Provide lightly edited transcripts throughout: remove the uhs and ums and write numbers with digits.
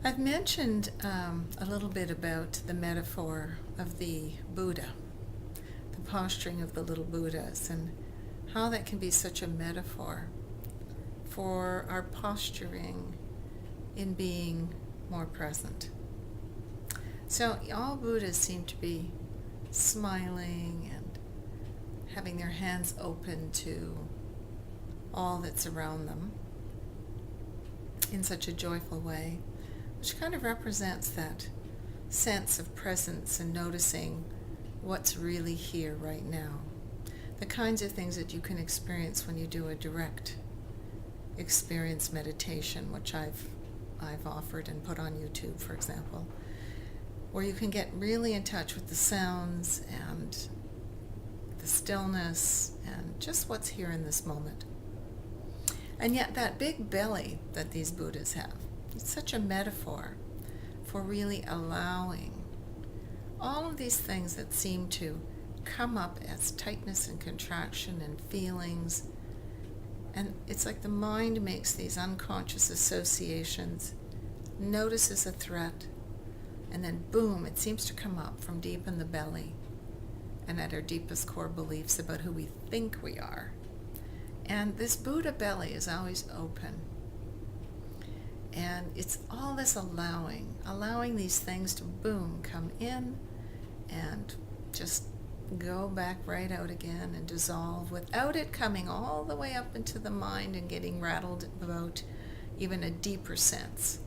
I've mentioned a little bit about the metaphor of the Buddha, the posturing of the little Buddhas, and how that can be such a metaphor for our posturing in being more present. So all Buddhas seem to be smiling and having their hands open to all that's around them in such a joyful way, which kind of represents that sense of presence and noticing what's really here right now. The kinds of things that you can experience when you do a direct experience meditation, which I've offered and put on YouTube, for example, where you can get really in touch with the sounds and the stillness and just what's here in this moment. And yet that big belly that these Buddhas have, it's such a metaphor for really allowing all of these things that seem to come up as tightness and contraction and feelings. And it's like the mind makes these unconscious associations, notices a threat, and then boom, it seems to come up from deep in the belly and at our deepest core beliefs about who we think we are. And this Buddha belly is always open. And it's all this allowing these things to boom, come in and just go back right out again and dissolve without it coming all the way up into the mind and getting rattled about even a deeper sense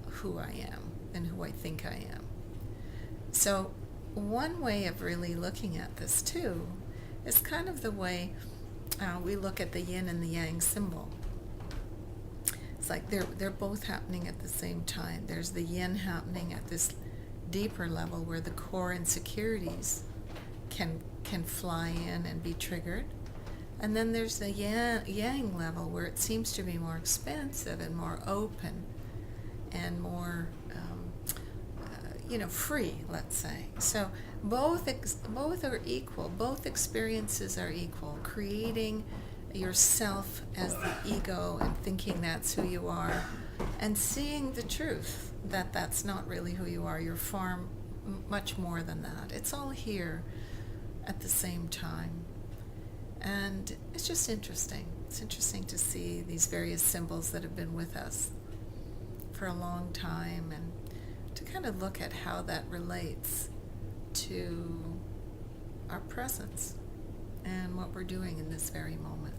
of who I am and who I think I am. So one way of really looking at this too is kind of the way we look at the yin and the yang symbol. It's like they're both happening at the same time. There's the yin happening at this deeper level where the core insecurities can fly in and be triggered. And then there's the yang level where it seems to be more expansive and more open and more free, let's say. So both are equal. Both experiences are equal. Creating yourself as the ego and thinking that's who you are, and seeing the truth that that's not really who you are. You're far much more than that. It's all here at the same time. And it's just interesting. It's interesting to see these various symbols that have been with us for a long time, and to kind of look at how that relates to our presence and what we're doing in this very moment.